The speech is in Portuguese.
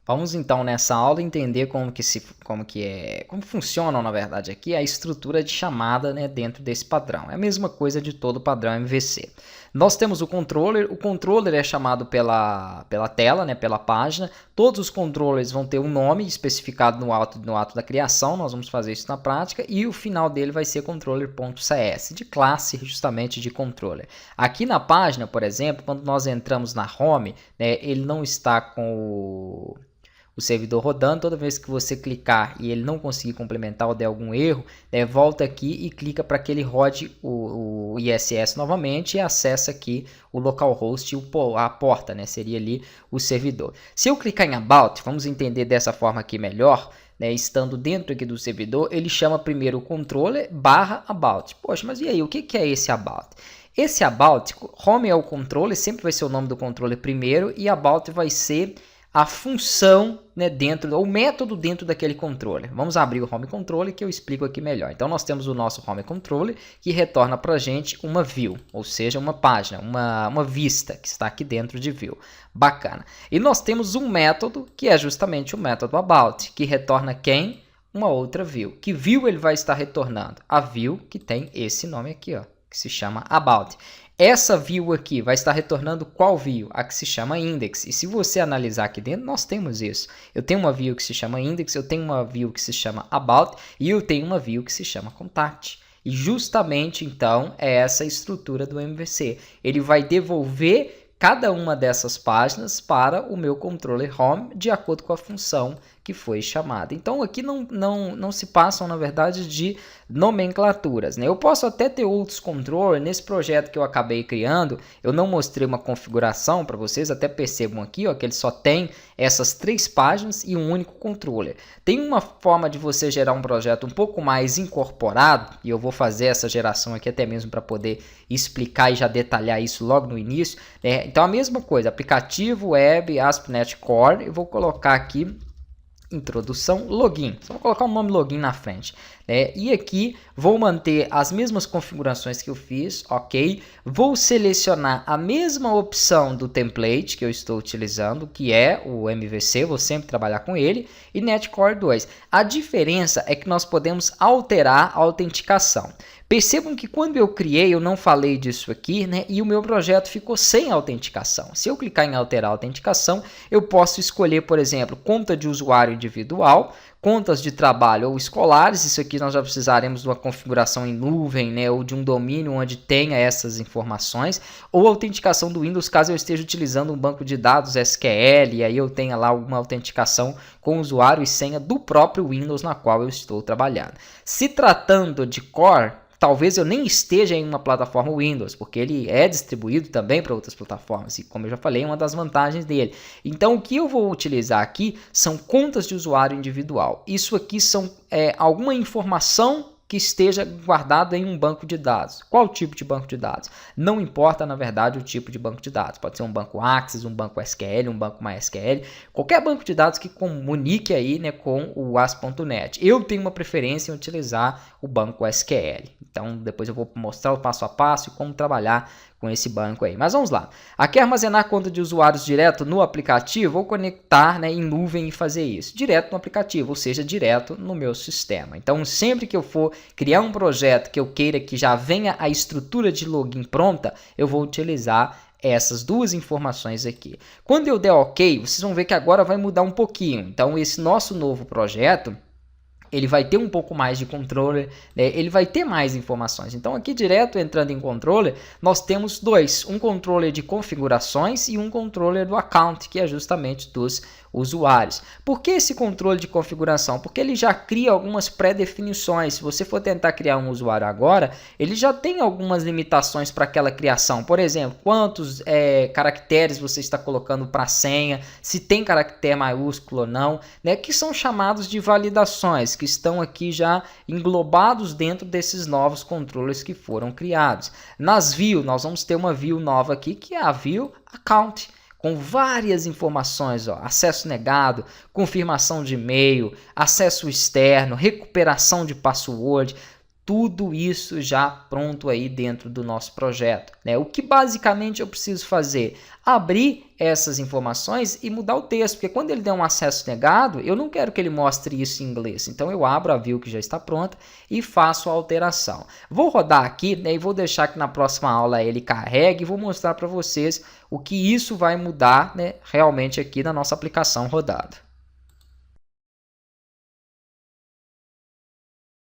Vamos então nessa aula entender como funcionam na verdade aqui a estrutura de chamada, né, dentro desse padrão. É a mesma coisa de todo padrão MVC. Nós temos o controller é chamado pela tela, né, pela página. Todos os controllers vão ter um nome especificado no ato da criação, nós vamos fazer isso na prática, e o final dele vai ser controller.cs, de classe justamente de controller. Aqui na página, por exemplo, quando nós entramos na home, né, ele não está com o servidor rodando. Toda vez que você clicar e ele não conseguir complementar ou der algum erro, né, volta aqui e clica para que ele rode o ISS novamente e acessa aqui o localhost, a porta, né, seria ali o servidor. Se eu clicar em About, vamos entender dessa forma aqui melhor, né, estando dentro aqui do servidor, ele chama primeiro o controller /about. Poxa, mas e aí, o que é esse About? Esse About, home é o controller, sempre vai ser o nome do controller primeiro, e About vai ser a função, né, dentro, o método dentro daquele controller. Vamos abrir o home controller que eu explico aqui melhor. Então nós temos o nosso home controller que retorna para a gente uma view, ou seja, uma página, uma vista que está aqui dentro de view. Bacana. E nós temos um método que é justamente o método about, que retorna quem? Uma outra view. Que view ele vai estar retornando? A view que tem esse nome aqui, ó, que se chama about. Essa view aqui vai estar retornando qual view? A que se chama index. E se você analisar aqui dentro, nós temos isso. Eu tenho uma view que se chama index, eu tenho uma view que se chama about e eu tenho uma view que se chama contact. E justamente, então, é essa estrutura do MVC. Ele vai devolver cada uma dessas páginas para o meu controller home de acordo com a função que foi chamada. Então aqui não se passam, na verdade, de nomenclaturas, né? Eu posso até ter outros controllers. Nesse projeto que eu acabei criando, eu não mostrei uma configuração para vocês, até percebam aqui, ó, que ele só tem essas 3 páginas e um único controller. Tem uma forma de você gerar um projeto um pouco mais incorporado, e eu vou fazer essa geração aqui até mesmo para poder explicar e já detalhar isso logo no início, né? Então a mesma coisa, aplicativo, web, ASP.NET Core, eu vou colocar aqui introdução, login. Só vou colocar o nome login na frente. E aqui vou manter as mesmas configurações que eu fiz, ok? Vou selecionar a mesma opção do template que eu estou utilizando, que é o MVC, vou sempre trabalhar com ele, e NetCore 2. A diferença é que nós podemos alterar a autenticação. Percebam que quando eu criei, eu não falei disso aqui, né? E o meu projeto ficou sem autenticação. Se eu clicar em alterar a autenticação, eu posso escolher, por exemplo, conta de usuário individual, contas de trabalho ou escolares. Isso aqui nós já precisaremos de uma configuração em nuvem, né, ou de um domínio onde tenha essas informações, ou autenticação do Windows, caso eu esteja utilizando um banco de dados SQL, e aí eu tenha lá alguma autenticação com usuário e senha do próprio Windows na qual eu estou trabalhando. Se tratando de Core, talvez eu nem esteja em uma plataforma Windows, porque ele é distribuído também para outras plataformas, e como eu já falei, é uma das vantagens dele. Então o que eu vou utilizar aqui são contas de usuário individual. Isso aqui são alguma informação que esteja guardada em um banco de dados. Qual tipo de banco de dados? Não importa, na verdade, o tipo de banco de dados. Pode ser um banco Access, um banco SQL, um banco MySQL, qualquer banco de dados que comunique aí, né, com o ASP.NET. Eu tenho uma preferência em utilizar o banco SQL. Então, depois eu vou mostrar o passo a passo e como trabalhar com esse banco aí. Mas vamos lá. Aqui armazenar conta de usuários direto no aplicativo, ou conectar, né, em nuvem e fazer isso direto no aplicativo, ou seja, direto no meu sistema. Então, sempre que eu for criar um projeto que eu queira que já venha a estrutura de login pronta, eu vou utilizar essas duas informações aqui. Quando eu der OK, vocês vão ver que agora vai mudar um pouquinho. Então, esse nosso novo projeto, ele vai ter um pouco mais de controller, né? Ele vai ter mais informações. Então aqui direto entrando em controller, nós temos dois, um controller de configurações e um controller do account, que é justamente dos usuários. Por que esse controle de configuração? Porque ele já cria algumas pré-definições. Se você for tentar criar um usuário agora, ele já tem algumas limitações para aquela criação. Por exemplo, quantos caracteres você está colocando para a senha, se tem caractere maiúsculo ou não, né? Que são chamados de validações, que estão aqui já englobados dentro desses novos controles que foram criados. Nas views, nós vamos ter uma view nova aqui, que é a view account, com várias informações, ó, acesso negado, confirmação de e-mail, acesso externo, recuperação de password, tudo isso já pronto aí dentro do nosso projeto, né? O que basicamente eu preciso fazer? Abrir essas informações e mudar o texto, porque quando ele der um acesso negado, eu não quero que ele mostre isso em inglês. Então eu abro a view que já está pronta e faço a alteração. Vou rodar aqui, né, e vou deixar que na próxima aula ele carregue e vou mostrar para vocês o que isso vai mudar, né, realmente aqui na nossa aplicação rodada.